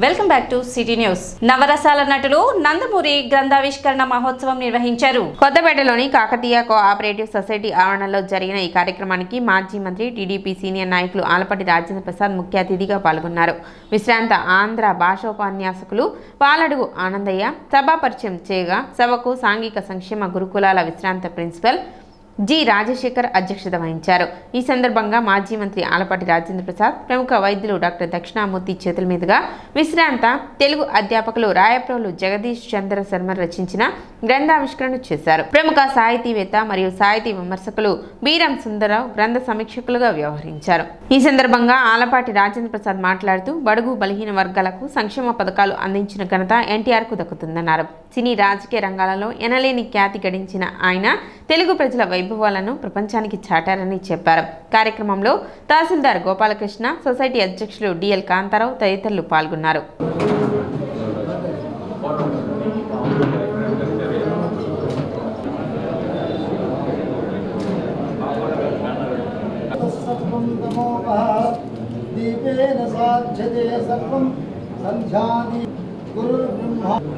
Welcome back to city news. నవరసాల నటులు నందమూరి గ్రంథావిష్కరణ మహోత్సవం నిర్వహించారు. కొత్తపేటలోని కాకతీయ కోఆపరేటివ్ సొసైటీ ఆవరణలో జరిగిన ఈ కార్యక్రమానికి మాజీ మంత్రి టీడీపీ సీనియర్ నాయకులు ఆలపాటి రాజేంద్ర ప్రసాద్ ముఖ్య అతిథిగా పాల్గొన్నారు. విశ్రాంత ఆంధ్ర భాషోపన్యాసకులు పాలడుగు ఆనందయ్య సభా పరిచయం చేయగా సభకు సాంఘిక సంక్షేమ గురుకులాల విశ్రాంత ప్రిన్సిపల్ జి రాజశేఖర్ అధ్యక్షత వహించారు. ఈ సందర్భంగా మాజీ మంత్రి ఆలపాటి రాజేంద్ర ప్రసాద్, ప్రముఖ వైద్యులు డాక్టర్ దక్షిణామూర్తి చేతుల మీదుగా విశ్రాంత తెలుగు అధ్యాపకులు రాయప్రోలు జగదీష్ చంద్ర శర్మ రచించిన గ్రంథావిష్కరణ చేశారు. ప్రముఖ సాహితీవేత్త మరియు సాహితీ విమర్శకులు బీరం సుందరరావు గ్రంథ సమీక్షకులుగా వ్యవహరించారు. ఈ సందర్భంగా ఆలపాటి రాజేంద్ర ప్రసాద్ మాట్లాడుతూ బడుగు బలహీన వర్గాలకు సంక్షేమ పథకాలు అందించిన ఘనత ఎన్టీఆర్ కు దక్కుతుందన్నారు. సినీ రాజకీయ రంగాలలో ఎనలేని ఖ్యాతి గడించిన ఆయన తెలుగు ప్రజల వైభవాలను ప్రపంచానికి చాటారని చెప్పారు. కార్యక్రమంలో తహసీల్దార్ గోపాలకృష్ణ, సొసైటీ అధ్యక్షులు డిఎల్ కాంతారావు తదితరులు పాల్గొన్నారు.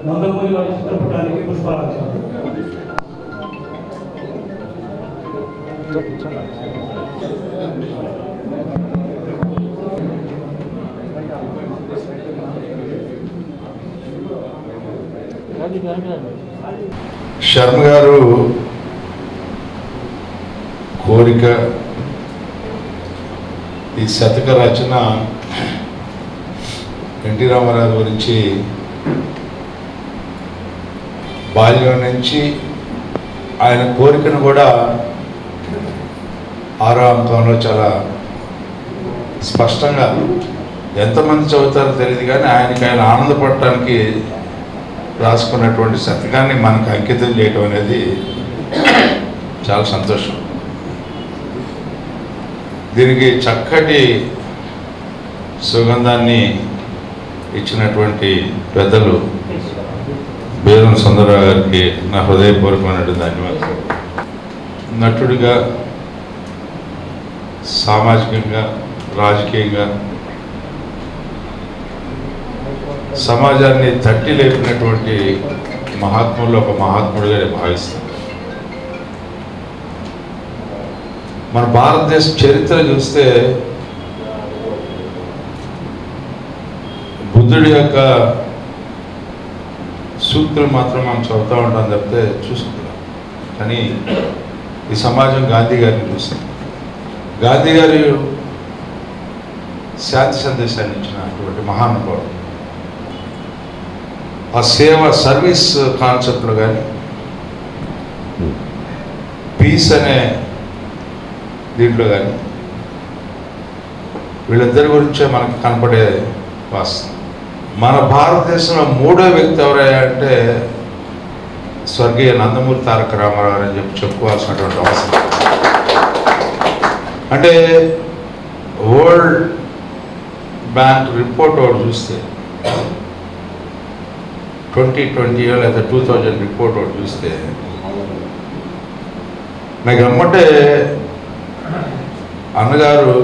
నందమూరి వారి చిత్రపటానికి పుష్పార్చన. శర్మ గారు కోరిక ఈ శతక రచన ఎన్టీ రామారావు గురించి బాల్యం నుంచి ఆయన కోరికను కూడా ఆరో అంకంలో చాలా స్పష్టంగా ఎంతమంది చదువుతారో తెలియదు కానీ ఆయన ఆనందపడటానికి రాసుకున్నటువంటి శతకాన్ని మనకు అంకితం చేయటం అనేది చాలా సంతోషం. దీనికి చక్కటి సుగంధాన్ని ఇచ్చినటువంటి పెద్దలు బీరం సుందరరావు గారికి నా హృదయపూర్వకమైన ధన్యవాదాలు. నటుడిగా, సామాజికంగా, రాజకీయంగా సమాజాన్ని తట్టి లేపినటువంటి మహాత్ముల్లో ఒక మహాత్ముడిగా నేను భావిస్తాను. మన భారతదేశ చరిత్ర చూస్తే బుద్ధుడి యొక్క సూక్తులు మాత్రం మనం చదువుతూ ఉంటాం తప్పితే చూసుకుంటాం. కానీ ఈ సమాజం గాంధీ గారిని చూస్తాం. గాంధీ గారు శాంతి సందేశాన్ని ఇచ్చినటువంటి మహానుభావుడు. ఆ సేవ సర్వీస్ కాన్సెప్ట్లో కానీ పీస్ అనే దీంట్లో కానీ వీళ్ళిద్దరి గురించే మనకు కనపడే వాస్తవం. మన భారతదేశంలో మూడో వ్యక్తి ఎవరయ్యా అంటే స్వర్గీయ నందమూరి తారక రామారావు అని చెప్పుకోవాల్సినటువంటి అవసరం. అంటే వరల్డ్ బ్యాంక్ రిపోర్ట్ ఒకటి చూస్తే 2020 లేదా 2000 రిపోర్ట్ ఒకటి చూస్తే నాకు రమ్మంటే అన్నగారు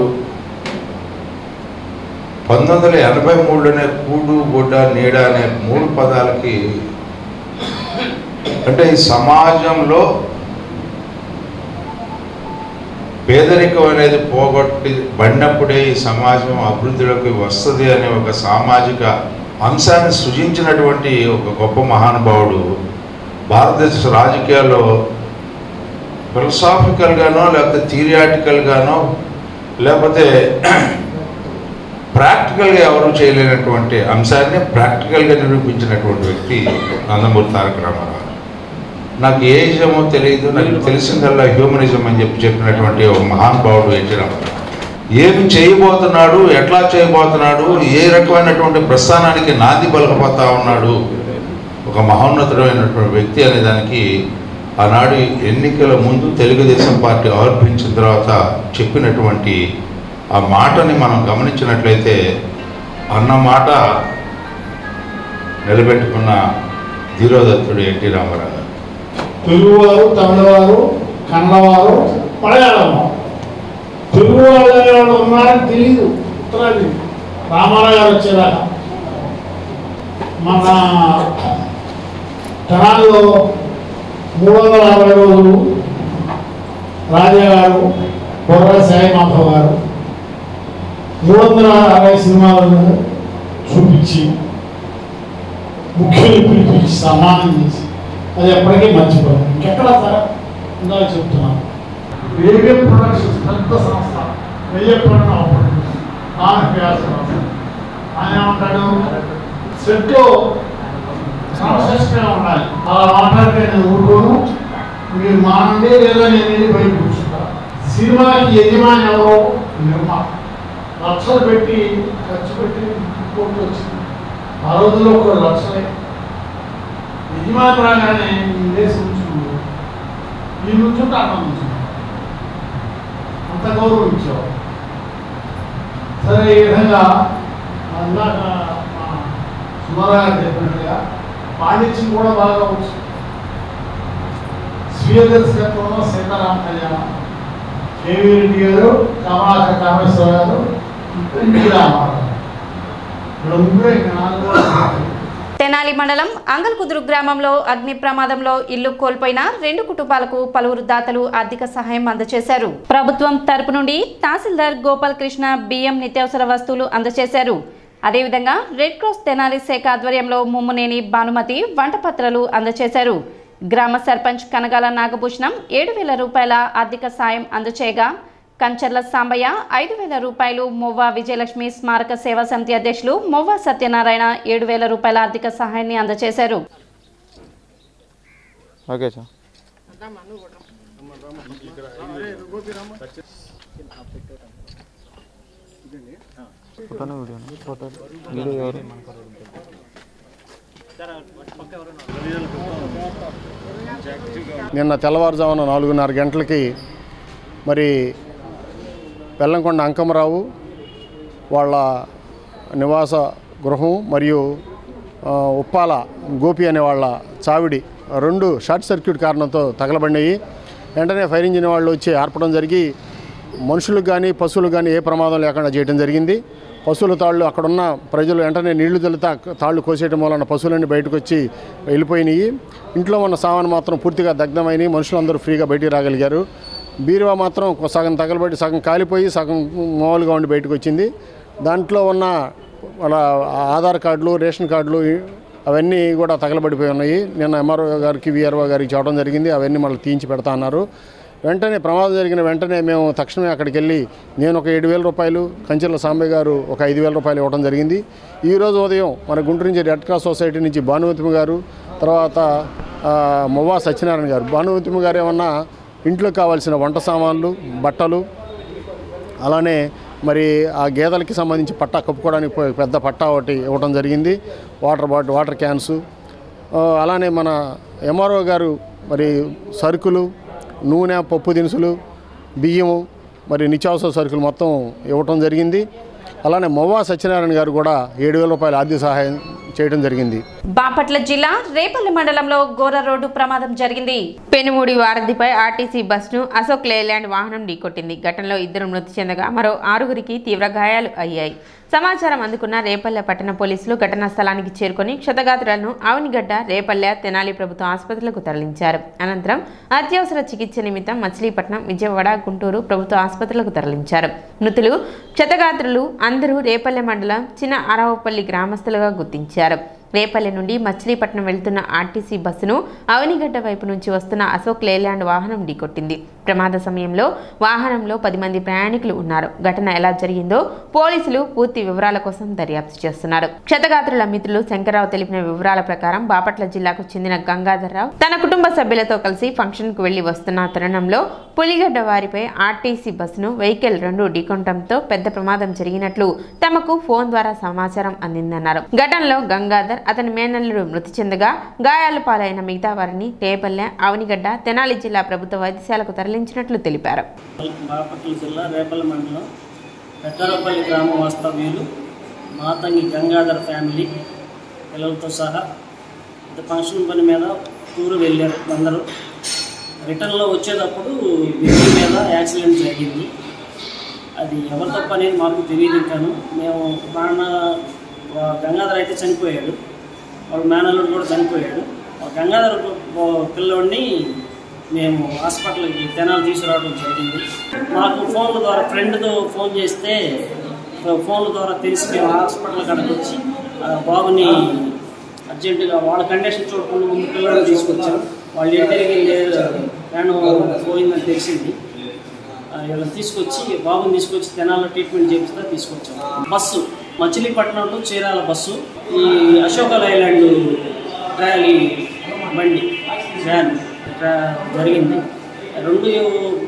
1983లోనే కూడు, గుడ్డ, నీడ అనే 3 పదాలకి అంటే ఈ సమాజంలో పేదరికం అనేది పడినప్పుడే ఈ సమాజం అభివృద్ధిలోకి వస్తుంది అనే ఒక సామాజిక అంశాన్ని సృజించినటువంటి ఒక గొప్ప మహానుభావుడు భారతదేశ రాజకీయాల్లో ఫిలసాఫికల్గానో లేకపోతే థియరిటికల్గానో లేకపోతే ప్రాక్టికల్గా ఎవరు చేయలేనటువంటి అంశాన్ని ప్రాక్టికల్గా నిరూపించినటువంటి వ్యక్తి నందమూరి తారక రామారావు. నాకు ఏ ఇజమో తెలియదు, నాకు తెలిసిందల్లా హ్యూమనిజం అని చెప్పినటువంటి ఒక మహానుభావుడు ఎన్టీ రామారావు. ఏమి చేయబోతున్నాడు, ఎట్లా చేయబోతున్నాడు, ఏ రకమైనటువంటి ప్రస్థానానికి నాంది పలకపోతా ఉన్నాడు ఒక మహోన్నతమైనటువంటి వ్యక్తి అనే దానికి ఆనాడు ఎన్నికల ముందు తెలుగుదేశం పార్టీ ఆవిర్భవించిన తర్వాత చెప్పినటువంటి ఆ మాటని మనం గమనించినట్లయితే అన్న మాట నిలబెట్టుకున్న ధీరోదత్తుడు ఎన్టీ రామారావు. తెలుగువారు, తమిళవారు, కన్నడవారు, మలయాళం తెలుగు వాళ్ళు ఉన్నారని తెలియదు. ఉత్తరాది రామారావు గారు వచ్చేదాకా మన తెనాలిలో 360 రోజులు రాజా గారు, బొర్రా సాయి మాధవ్ గారు 360 సినిమాలను చూపించి ముఖ్యులు పిలిపించి సన్మానం చేసి అది ఎప్పటికీ మర్చిపోయారు. ఇంకెక్కడ సార్ ఇందాక చెప్తున్నాను, ఏవిఎం ప్రొడక్షన్స్ పెద్ద సంస్థ, వెయ్యప్పన్న ఆయన ఏమంటాడు, సెట్లో సమస్యగా ఉండాలి, అలా మాట్లాడితే నేను ఊరుకోను, మీరు మానండి లేదా నేను వెళ్ళి బయట కూర్చుంటా. సినిమాకి యజమాని ఎవరో నిర్మాత లక్షలు పెట్టి ఖర్చు పెట్టి కోర్టు వచ్చింది. ఆ రోజుల్లో 1 లక్షలే. యజమాని రాగానే వేసి ఉంచుకుంటూ ఈ నుంచుంటే అన్నం ఉంచుకుంటాం, అంత గౌరవించేవారు. సరే, ఈ విధంగా ఇందాక సుమారుగా చెప్పినట్టుగా పాండిత్యం కూడా బాగా వచ్చు. స్వీయ దర్శకత్వంలో సీతారామ కళ్యాణం, కేవీ రెడ్డి గారు, కమలాకర కామేశ్వర గారు, తెనాలి మండలం అంగల్కుదురు గ్రామంలో అగ్ని ప్రమాదంలో ఇల్లు కోల్పోయిన 2 కుటుంబాలకు పలువురు దాతలు ఆర్థిక సహాయం అందజేశారు. ప్రభుత్వం తరపు నుండి తహసీల్దార్ గోపాల్ కృష్ణ బియ్యం, నిత్యావసర వస్తువులు అందజేశారు. అదేవిధంగా రెడ్ క్రాస్ తెనాలి శాఖ ఆధ్వర్యంలో ముమ్మునేని భానుమతి వంటపత్రాలు అందజేశారు. గ్రామ సర్పంచ్ కనగాల నాగభూషణం 7,000 రూపాయల ఆర్థిక సాయం అందజేయగా కంచర్ల సాంబయ్య 5,000 రూపాయలు, మొవ్వ విజయలక్ష్మి స్మారక సేవా సమితి అధ్యక్షులు మొవ్వ సత్యనారాయణ 7,000 రూపాయల ఆర్థిక సహాయాన్ని అందజేశారు. నిన్న తెల్లవారుజామున 4:30 గంటలకి మరి బెల్లంకొండ అంకమరావు వాళ్ళ నివాస గృహం మరియు ఉప్పాల గోపి అనే వాళ్ళ చావిడి 2 షార్ట్ సర్క్యూట్ కారణంతో తగలబడినాయి. వెంటనే ఫైర్ ఇంజిన్ వాళ్ళు వచ్చి ఆర్పడం జరిగి మనుషులకు కానీ పశువులకు కానీ ఏ ప్రమాదం లేకుండా చేయడం జరిగింది. పశువుల తాళ్ళు అక్కడున్న ప్రజలు వెంటనే నీళ్లు చల్లుతా తాళ్ళు కోసేయడం వలన పశువులన్నీ బయటకు వచ్చి వెళ్ళిపోయినాయి. ఇంట్లో ఉన్న సామాను మాత్రం పూర్తిగా దగ్ధమైనవి. మనుషులందరూ ఫ్రీగా బయటికి రాగలిగారు. బీరువా మాత్రం సగం తగలబడి సగం కాలిపోయి సగం మామూలుగా ఉండి బయటకు వచ్చింది. దాంట్లో ఉన్న వాళ్ళ ఆధార్ కార్డులు, రేషన్ కార్డులు అవన్నీ కూడా తగలబడిపోయి ఉన్నాయి. నిన్న ఎంఆర్ఓ గారికి, విఆర్ఓ గారికి చెప్పడం జరిగింది. అవన్నీ మళ్ళీ తీయించి పెడతా అన్నారు. వెంటనే ప్రమాదం జరిగిన వెంటనే మేము తక్షణమే అక్కడికి వెళ్ళి నేను ఒక 7,000 రూపాయలు, కంచెర్ల సాంబయ్య గారు ఒక 5,000 రూపాయలు ఇవ్వడం జరిగింది. ఈరోజు ఉదయం మన గుంటూరు నుంచి రెడ్ క్రాస్ సొసైటీ నుంచి భానుమతి గారు, తర్వాత మొవ్వ సత్యనారాయణ గారు. భానుమతి గారు ఏమన్నా ఇంట్లో కావాల్సిన వంట సామాన్లు, బట్టలు, అలానే మరి ఆ గేదెలకి సంబంధించి పట్టా కప్పుకోవడానికి పెద్ద పట్టా ఒకటి ఇవ్వడం జరిగింది. వాటర్ బాటిల్, వాటర్ క్యాన్స్, అలానే మన ఎంఆర్ఓ గారు మరి సరుకులు, నూనె, పప్పు దినుసులు, బియ్యము, మరి నిత్యావసర సరుకులు మొత్తం ఇవ్వటం జరిగింది. అలానే మొవ్వ సత్యనారాయణ గారు కూడా 7,000 రూపాయల ఆర్థిక సహాయం చేయడం జరిగింది. బాపట్ల జిల్లా రేపల్లి మండలంలో ఘోర రోడ్డు ప్రమాదం జరిగింది. పెనుమూడి వారధిపై ఆర్టీసీ బస్సును అశోక్ లేలాండ్ వాహనం ఢీకొట్టింది. ఘటనలో 2 మృతి చెందగా మరో 6గురికి తీవ్ర గాయాలు అయ్యాయి. సమాచారం అందుకున్న రేపల్లె పట్టణ పోలీసులు ఘటనా స్థలానికి చేరుకొని క్షతగాత్రులను ఆవనిగడ్డ, రేపల్లె, తెనాలి ప్రభుత్వ ఆసుపత్రులకు తరలించారు. అనంతరం అత్యవసర చికిత్స నిమిత్తం మచిలీపట్నం, విజయవాడ, గుంటూరు ప్రభుత్వ ఆసుపత్రులకు తరలించారు. మృతులు, క్షతగాత్రులు అందరూ రేపల్లె మండలం చిన్న అరవపల్లి గ్రామస్తులుగా గుర్తించారు. రేపల్లె నుండి మచిలీపట్నం వెళ్తున్న ఆర్టీసీ బస్సును అవనిగడ్డ వైపు నుంచి వస్తున్న అశోక్ లేలాండ్ వాహనం ఢీకొట్టింది. ప్రమాద సమయంలో వాహనంలో 10 మంది ప్రయాణికులు ఉన్నారు. ఘటన ఎలా జరిగిందో పోలీసులు పూర్తి వివరాల కోసం దర్యాప్తు చేస్తున్నారు. క్షతగాత్రుల మిత్రులు శంకర్రావు తెలిపిన వివరాల ప్రకారం బాపట్ల జిల్లాకు చెందిన గంగాధర్రావు తన కుటుంబ సభ్యులతో కలిసి ఫంక్షన్ కు వెళ్లి వస్తున్న తరుణంలో పులిగడ్డ వారిపై ఆర్టీసీ బస్సును వెహికల్ 2 ఢీకొనడంతో పెద్ద ప్రమాదం జరిగినట్లు తమకు ఫోన్ ద్వారా సమాచారం అందిందన్నారు. ఘటనలో గంగాధర్, అతని మేనల్లుడు మృతి చెందగా గాయాల పాలైన మిగతా వారిని రేపల్లె, అవనిగడ్డ, తెనాలి జిల్లా ప్రభుత్వ వైద్యశాలకు తరలించినట్లు తెలిపారు. బాపట్ల జిల్లా రేపల్లె మండలం పెద్దరపల్లి గ్రామ వాస్తవ్యులు మాతంగి గంగాధర్ ఫ్యామిలీ పిల్లలతో సహా ఫంక్షన్ పని మీద టూరు వెళ్ళారు. అందరూ రిటర్న్లో వచ్చేటప్పుడు బ్రిడ్జి మీద యాక్సిడెంట్ జరిగింది. అది ఎవరి తప్ప అనేది మాకు తెలియదు. ఇంకాను మేము గంగాధర్ అయితే చనిపోయాడు. వాళ్ళ మేనల్లుడు కూడా చనిపోయాడు. గంగాధర్ పిల్లోడిని మేము హాస్పిటల్కి తెనాలి తీసుకురావడం జరిగింది. మాకు ఫోన్ల ద్వారా ఫ్రెండ్తో ఫోన్ చేస్తే ఫోన్ల ద్వారా తెలిసి మేము హాస్పిటల్ కనుక వచ్చి బాబుని అర్జెంటుగా వాళ్ళ కండిషన్ చూడకుండా ముందు పిల్లల్ని తీసుకొచ్చాం. వాళ్ళు ఇంటికి నేను పోయిందని తెలిసింది. వీళ్ళని తీసుకొచ్చి బాబుని తీసుకొచ్చి తెనాల్లో ట్రీట్మెంట్ చేపిస్తే తీసుకొచ్చాం. Bus Machilipatnam to Chirala bus, ఈ అశోక లైలాండ్ ట్రాలీ బండి వ్యాన్ జరిగింది. 2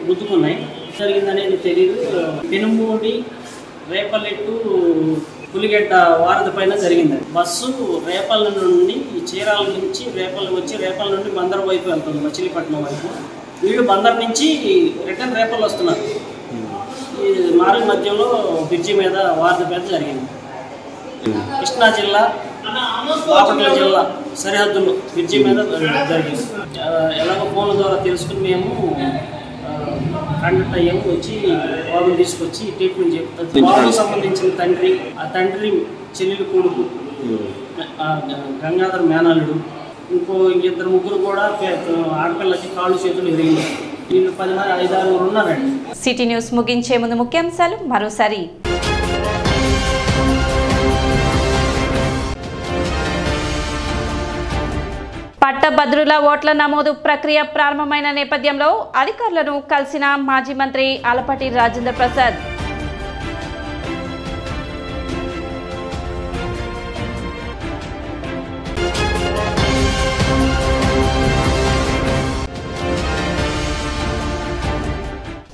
గుద్దుకున్నాయి. జరిగిందనేది తెలియదు. పెనుమూడి రేపల్లి టు పులిగడ్డ వారధి పైన జరిగింది. బస్సు రేపల్లి నుండి చీరాల నుంచి రేపల్లి వచ్చి రేపల్లి నుండి బందర్ వైపు వెళ్తుంది, మచిలీపట్నం వైపు. వీళ్ళు బందర్ నుంచి రిటర్న్ రేపల్లి వస్తున్నారు. ఈ మార్గ మధ్యలో బ్రిడ్జి మీద వారధి మీద జరిగింది. కృష్ణా జిల్లా బాపట్ల జిల్లా సరిహద్దులో బ్రిడ్జి మీద జరిగింది. ఎలాగో ఫోన్ల ద్వారా తెలుసుకుని మేము కండక్ట్ అయ్యాము. వచ్చి బాబుని తీసుకొచ్చి ట్రీట్మెంట్ చెప్తాం. బాబుకు సంబంధించిన తండ్రి, ఆ తండ్రి చెల్లెలు కొడుకు గంగాధర్ మేనల్లుడు, ఇంకిద్దరు ముగ్గురు కూడా ఆడపిల్లకి కాళ్ళు చేతులు ఎరిగినాయి. వీళ్ళు 5-6 ఉన్నారండి. సిటీ న్యూస్ ముగించే ముందు ముఖ్యాంశాలు మరోసారి. పట్టభద్రుల ఓట్ల నమోదు ప్రక్రియ ప్రారంభమైన నేపథ్యంలో అధికారులను కలిసిన మాజీ మంత్రి ఆలపాటి రాజేంద్ర ప్రసాద్.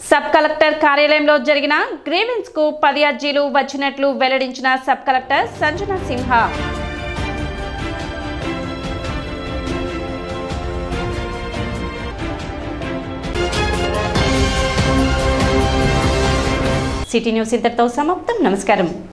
సబ్ కలెక్టర్ కార్యాలయంలో జరిగిన గ్రీవెన్స్ కు 10 అర్జీలు వచ్చినట్లు వెల్లడించిన సబ్ కలెక్టర్ సంజన సింహ. సిటీ న్యూస్ ఇంతటితో సమాప్తం. నమస్కారం.